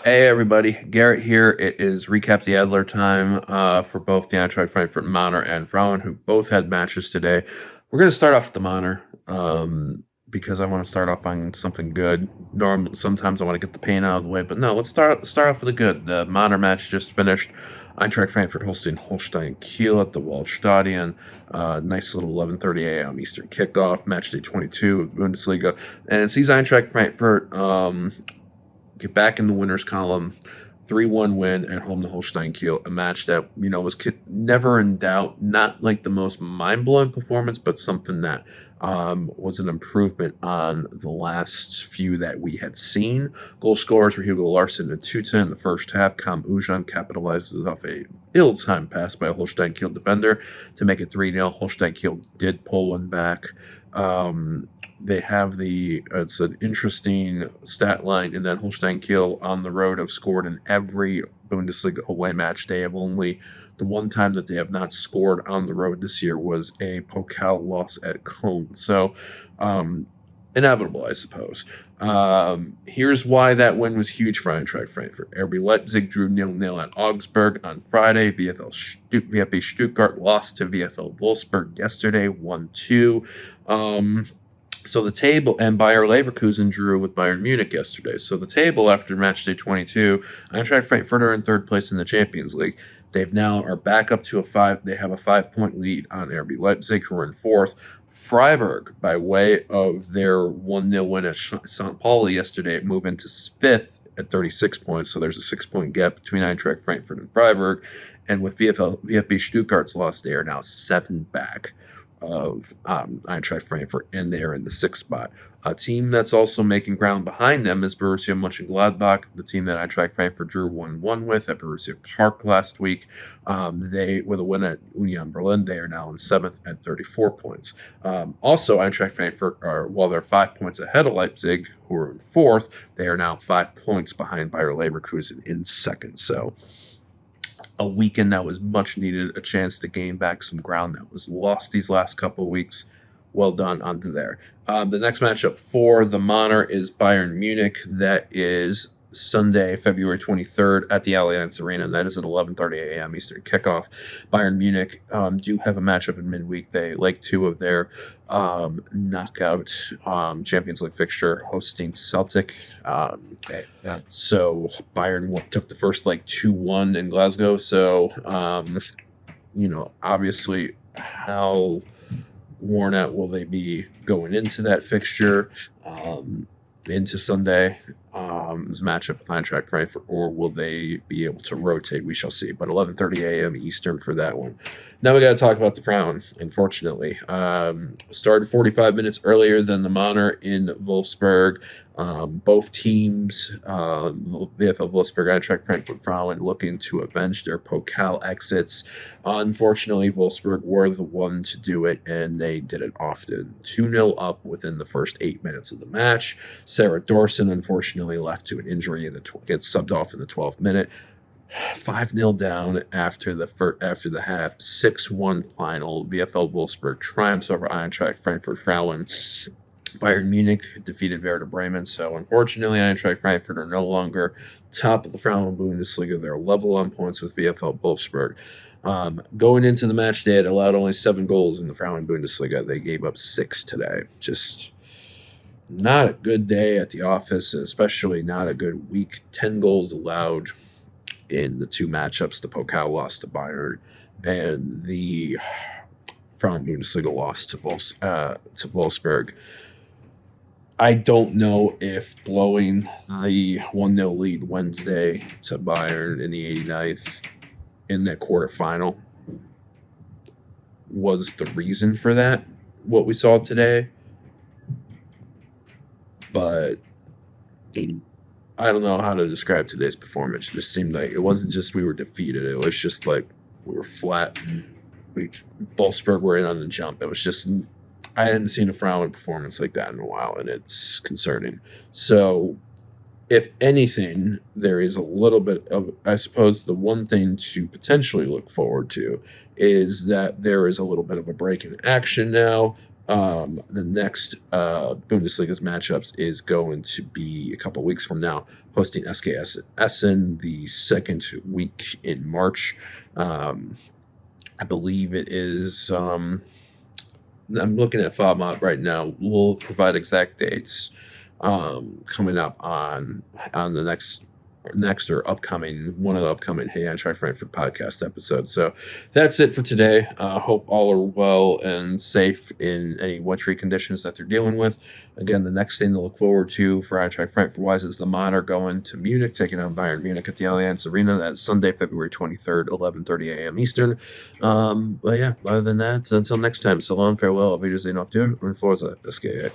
Hey everybody, Garrett here. It is recap the Adler time for both the Eintracht Frankfurt Männer and Frauen, who both had matches today. We're going to start off with the Männer because I want to start off on something good. Sometimes I want to get the pain out of the way, but no, let's start off with the good. The Männer match just finished. Eintracht Frankfurt hosting Holstein Kiel at the Waldstadion. Nice little 11:30 a.m. Eastern kickoff, match day 22 of Bundesliga, and it sees Eintracht Frankfurt get back in the winners column. 3-1 win at home to Holstein Kiel, a match that was never in doubt. Not like the most mind-blowing performance, but something that was an improvement on the last few that we had seen. Goal scorers were Hugo Larsson and Tuta in the first half. Kam Ujan capitalizes off a ill-timed pass by a Holstein Kiel defender to make it 3-0. Holstein Kiel did pull one back. They have it's an interesting stat line in that Holstein Kiel on the road have scored in every Bundesliga away match. They have only the one time that they have not scored on the road this year was a Pokal loss at Köln. So, inevitable, I suppose. Here's why that win was huge for Eintracht Frankfurt. RB Leipzig drew 0-0 at Augsburg on Friday. VfB Stuttgart lost to VfL Wolfsburg yesterday, 1-2. So the table, and Bayer Leverkusen drew with Bayern Munich yesterday. So the table after match day 22, Eintracht Frankfurt are in third place in the Champions League. They've now are back up to they have a 5-point lead on RB Leipzig, who are in fourth. Freiburg, by way of their 1-0 win at St. Pauli yesterday, move into fifth at 36 points. So there's a 6-point gap between Eintracht Frankfurt and Freiburg. And with VfB Stuttgart's loss, they are now 7 back of Eintracht Frankfurt, and they are in the 6th spot. A team that's also making ground behind them is Borussia Mönchengladbach, the team that Eintracht Frankfurt drew 1-1 with at Borussia Park last week. They, with a win at Union Berlin, they are now in 7th at 34 points. Also, Eintracht Frankfurt while they're 5 points ahead of Leipzig, who are in 4th, they are now 5 points behind Bayer Leverkusen in 2nd. So, a weekend that was much needed, a chance to gain back some ground that was lost these last couple of weeks. Well done onto there. The next matchup for the Männer is Bayern Munich. That is Sunday, February 23rd at the Allianz Arena. That is at 11:30 a.m. Eastern kickoff. Bayern Munich do have a matchup in midweek. They like 2 of their knockout Champions League fixture hosting Celtic. So Bayern took the first 2-1 in Glasgow. So, obviously how worn out will they be going into that fixture, into Sunday? This matchup with Eintracht Frankfurt, or will they be able to rotate? We shall see. But 11:30 a.m. Eastern for that one. Now we got to talk about the Frauen. Unfortunately, started 45 minutes earlier than the Männer in Wolfsburg. Both teams, VfL Wolfsburg, Eintracht Frankfurt, Frauen, looking to avenge their Pokal exits. Unfortunately, Wolfsburg were the one to do it, and they did it often. 2-0 up within the first 8 minutes of the match. Sarah Dorson, unfortunately, left to an injury and gets subbed off in the 12th minute. 5-0 down after the half. 6-1 final. VfL Wolfsburg triumphs over Eintracht Frankfurt Frauen. Bayern Munich defeated Werder Bremen, so unfortunately Eintracht Frankfurt are no longer top of the Frauen Bundesliga. They're level on points with VfL Wolfsburg. Going into the match, they had allowed only 7 goals in the Frauen Bundesliga. They gave up 6 today. Just not a good day at the office, and especially not a good week. 10 goals allowed in the 2 matchups. The Pokal lost to Bayern, and the Frauen Bundesliga lost to Wolfsburg. I don't know if blowing the 1-0 lead Wednesday to Bayern in the 89th in that quarterfinal was the reason for that, what we saw today. But I don't know how to describe today's performance. It just seemed like it wasn't just we were defeated. It was just like we were flat. Wolfsburg were in on the jump. It was just, I hadn't seen a Frauen performance like that in a while, and it's concerning. So, if anything, there is a little bit of, I suppose, the one thing to potentially look forward to is that there is a little bit of a break in action now. The next Bundesliga's matchups is going to be a couple weeks from now, hosting SKS Essen the second week in March. I believe it is. I'm looking at FODMAP right now. We'll provide exact dates coming up on the next or upcoming one of the upcoming Hey I Tried Frankfurt podcast episodes. So that's it for today. Hope all are well and safe in any wintry conditions that they're dealing with. Again, the next thing to look forward to for I Tried Frankfurt wise is the Männer going to Munich, taking on Bayern Munich at the Allianz Arena. That's Sunday, February 23rd, 11:30 a.m. Eastern. But yeah, other than that, until next time, so long, farewell, auf Wiedersehen, auf Tür, und Forza, SKA.